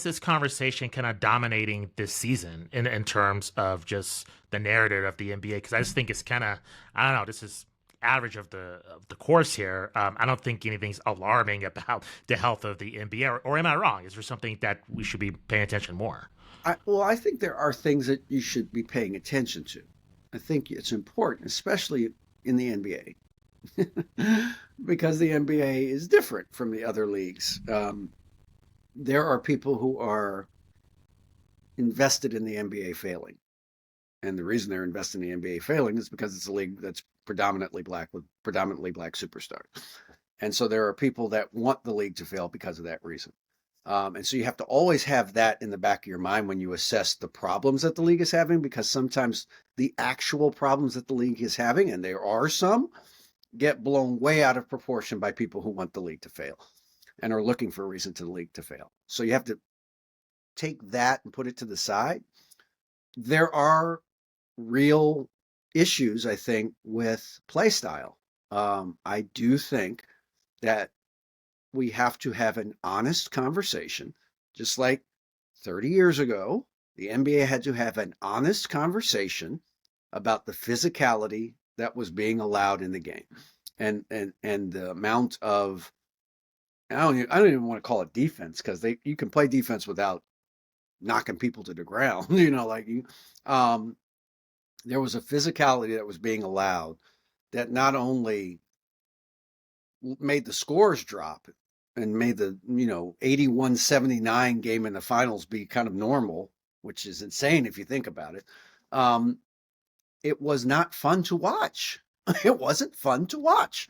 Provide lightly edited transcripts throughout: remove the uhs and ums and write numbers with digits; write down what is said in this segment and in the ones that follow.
this conversation kind of dominating this season in terms of just the narrative of the NBA? Because I just think it's kind of, I don't know, this is average of the course here. I don't think anything's alarming about the health of the NBA, or am I wrong? Is there something that we should be paying attention more? I think there are things that you should be paying attention to. I think it's important, especially in the NBA, because the NBA is different from the other leagues. There are people who are invested in the NBA failing. And the reason they're invested in the NBA failing is because it's a league that's predominantly black with predominantly black superstars. And so there are people that want the league to fail because of that reason. And so you have to always have that in the back of your mind when you assess the problems that the league is having, because sometimes the actual problems that the league is having, and there are some, get blown way out of proportion by people who want the league to fail and are looking for a reason to the league to fail. So you have to take that and put it to the side. There are real issues, I think, with play style. I do think that we have to have an honest conversation, just like 30 years ago, the NBA had to have an honest conversation about the physicality that was being allowed in the game, and the amount of I don't even want to call it defense, because they you can play defense without knocking people to the ground. Like you, there was a physicality that was being allowed that not only made the scores drop and made the 81-79 game in the finals be kind of normal, which is insane if you think about it. It was not fun to watch. It wasn't fun to watch.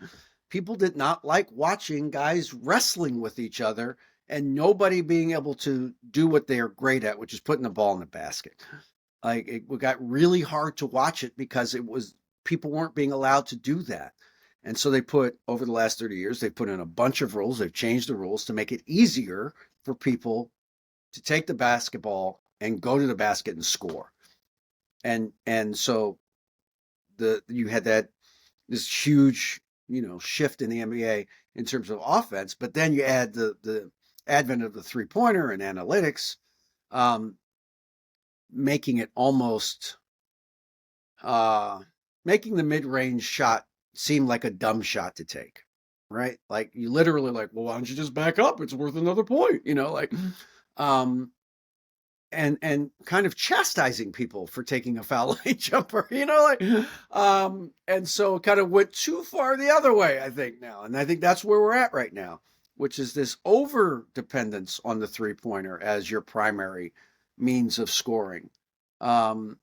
People did not like watching guys wrestling with each other and nobody being able to do what they're great at, which is putting the ball in the basket. Like, it got really hard to watch it because people weren't being allowed to do that. And so over the last 30 years, they've put in a bunch of rules. They've changed the rules to make it easier for people to take the basketball and go to the basket and score. And so you had this huge, shift in the NBA in terms of offense, but then you add the advent of the 3-pointer and analytics, making it almost making the mid-range shot seem like a dumb shot to take, right? Like, you literally like, well, why don't you just back up? It's worth another point, um, and kind of chastising people for taking a foul line jumper, and so it kind of went too far the other way, I think now. And I think that's where we're at right now, which is this over dependence on the 3-pointer as your primary means of scoring. And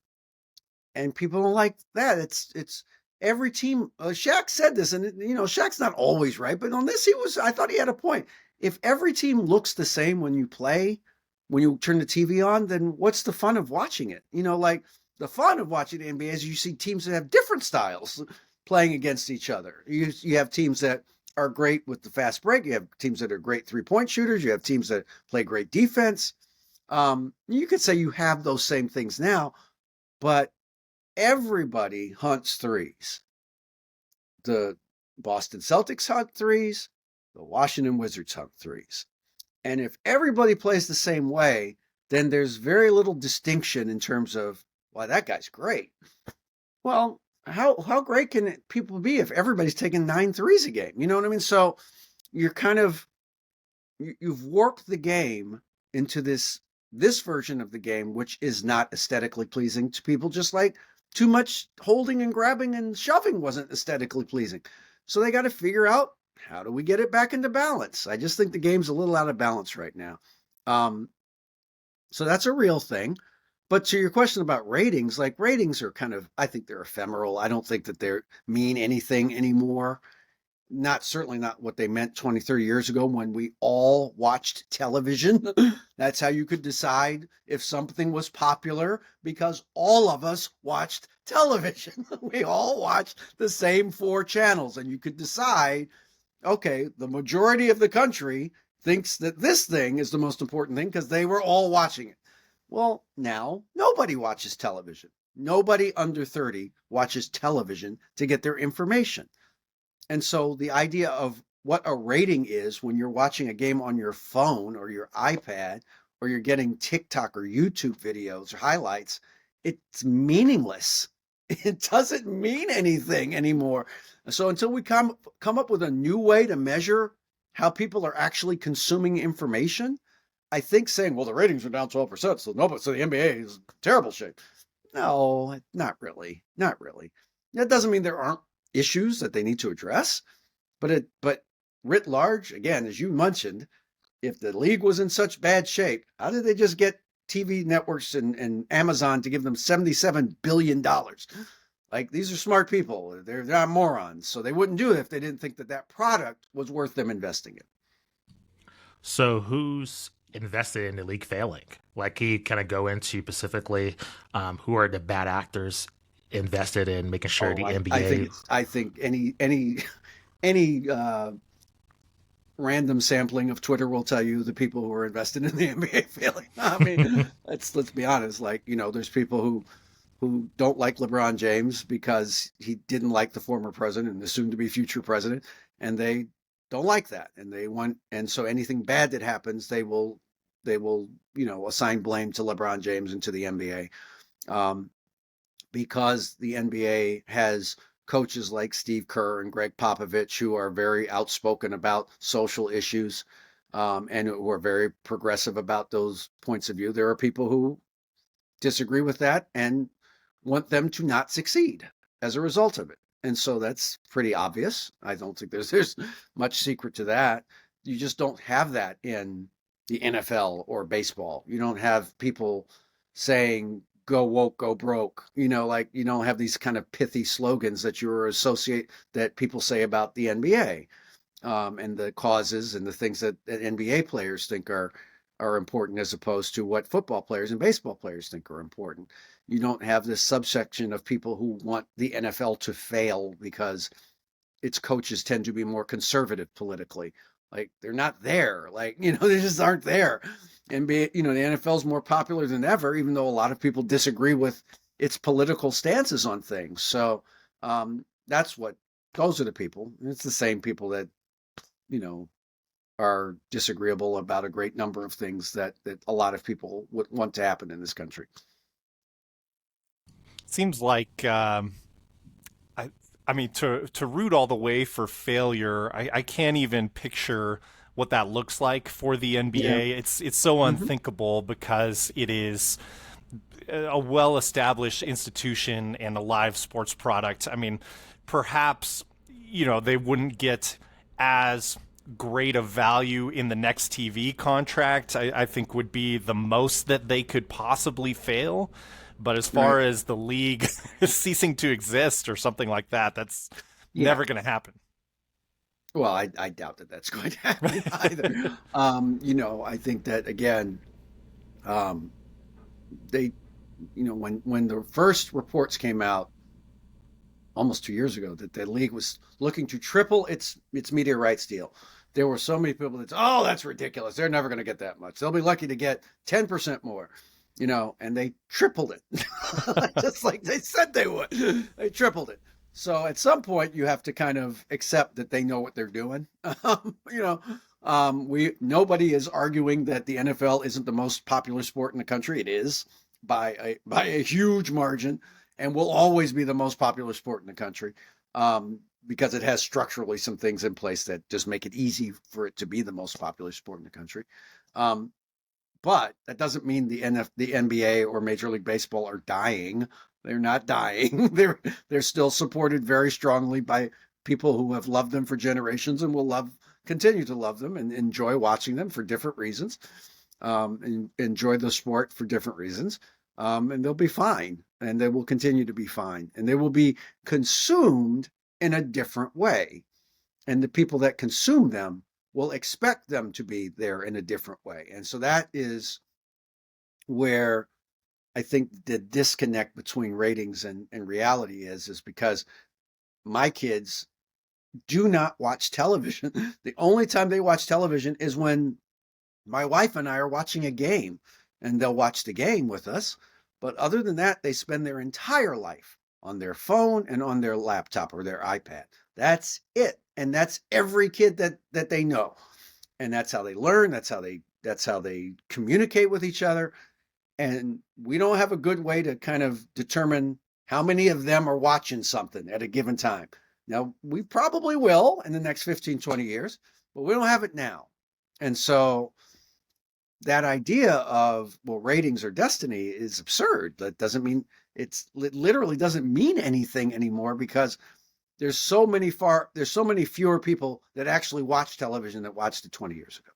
people don't like that. It's every team. Shaq said this, and Shaq's not always right, but on this, I thought he had a point. If every team looks the same when you play, when you turn the TV on, then what's the fun of watching it? Like, the fun of watching the NBA is you see teams that have different styles playing against each other. You have teams that are great with the fast break. You have teams that are great 3-point shooters. You have teams that play great defense. You could say you have those same things now, but everybody hunts threes. The Boston Celtics hunt threes. The Washington Wizards hunt threes. And if everybody plays the same way, then there's very little distinction in terms of, well, that guy's great. Well, how great can people be if everybody's taking 9 threes a game? You know what I mean? So you're you've warped the game into this version of the game, which is not aesthetically pleasing to people, just like too much holding and grabbing and shoving wasn't aesthetically pleasing. So they got to figure out, how do we get it back into balance? I just think the game's a little out of balance right now. So that's a real thing. But to your question about ratings, like, ratings are I think they're ephemeral. I don't think that they mean anything anymore. Certainly not what they meant 20, 30 years ago when we all watched television. That's how you could decide if something was popular, because all of us watched television. We all watched the same 4 channels, and you could decide, okay, the majority of the country thinks that this thing is the most important thing because they were all watching it. Well, now nobody watches television. Nobody under 30 watches television to get their information. And so the idea of what a rating is when you're watching a game on your phone or your iPad or you're getting TikTok or YouTube videos or highlights, it's meaningless. It doesn't mean anything anymore. So until we come up with a new way to measure how people are actually consuming information, I think saying, well, the ratings are down 12%, so no, but so the NBA is in terrible shape. No, not really. Not really. That doesn't mean there aren't issues that they need to address, but writ large, again, as you mentioned, if the league was in such bad shape, how did they just get TV networks and Amazon to give them $77 billion? Like, these are smart people. They're not morons. So they wouldn't do it if they didn't think that that product was worth them investing in. So who's invested in the league failing? Like, can you kind of go into specifically who are the bad actors invested in making sure Oh, the I NBA? think any random sampling of Twitter will tell you the people who are invested in the NBA failing. I mean, let's be honest. Like, there's people who don't like LeBron James because he didn't like the former president and the soon to be future president, and they don't like that, and so anything bad that happens, they will assign blame to LeBron James and to the NBA, because the NBA has coaches like Steve Kerr and Greg Popovich who are very outspoken about social issues, and who are very progressive about those points of view. There are people who disagree with that and want them to not succeed as a result of it. And so that's pretty obvious. I don't think there's much secret to that. You just don't have that in the NFL or baseball. You don't have people saying go woke, go broke. Like, you don't have these kind of pithy slogans that that people say about the NBA, and the causes and the things that NBA players think are important, as opposed to what football players and baseball players think are important. You don't have this subsection of people who want the NFL to fail because its coaches tend to be more conservative politically. Like, they're not there. Like, they just aren't there. NBA, the NFL is more popular than ever, even though a lot of people disagree with its political stances on things. So that's what those are the people. It's the same people that you know are disagreeable about a great number of things that a lot of people would want to happen in this country. Seems like I I mean to root all the way for failure. I can't even picture what that looks like for the Yeah. NBA. It's so Hmm. unthinkable because it is a well-established institution and a live sports product. I mean, perhaps they wouldn't get as great a value in the next TV contract. I think would be the most that they could possibly fail. But as Right. far as the league ceasing to exist or something like that, that's Yeah. never going to happen. Well, I doubt that that's going to happen either. I think that, again, um, they, when the first reports came out almost 2 years ago that the league was looking to triple its media rights deal, there were so many people that, oh, that's ridiculous. They're never going to get that much. They'll be lucky to get 10% more, and they tripled it, just like they said they would. They tripled it. So at some point, you have to kind of accept that they know what they're doing. Nobody is arguing that the NFL isn't the most popular sport in the country. It is by a huge margin, and will always be the most popular sport in the country, because it has structurally some things in place that just make it easy for it to be the most popular sport in the country. Um, but that doesn't mean the NBA or Major League Baseball are dying. They're not dying. They're still supported very strongly by people who have loved them for generations and will continue to love them and enjoy watching them for different reasons, and enjoy the sport for different reasons. And they'll be fine, and they will continue to be fine, and they will be consumed in a different way. And the people that consume them will expect them to be there in a different way. And so that is where I think the disconnect between ratings and reality is because my kids do not watch television. The only time they watch television is when my wife and I are watching a game, and they'll watch the game with us. But other than that, they spend their entire life on their phone and on their laptop or their iPad. That's it. And that's every kid that they know. And that's how they learn. That's how they That's how they communicate with each other. And we don't have a good way to kind of determine how many of them are watching something at a given time. Now, we probably will in the next 15, 20 years, but we don't have it now. And so that idea of, well, ratings are destiny is absurd. That doesn't mean it literally doesn't mean anything anymore, because there's so many fewer people that actually watch television that watched it 20 years ago.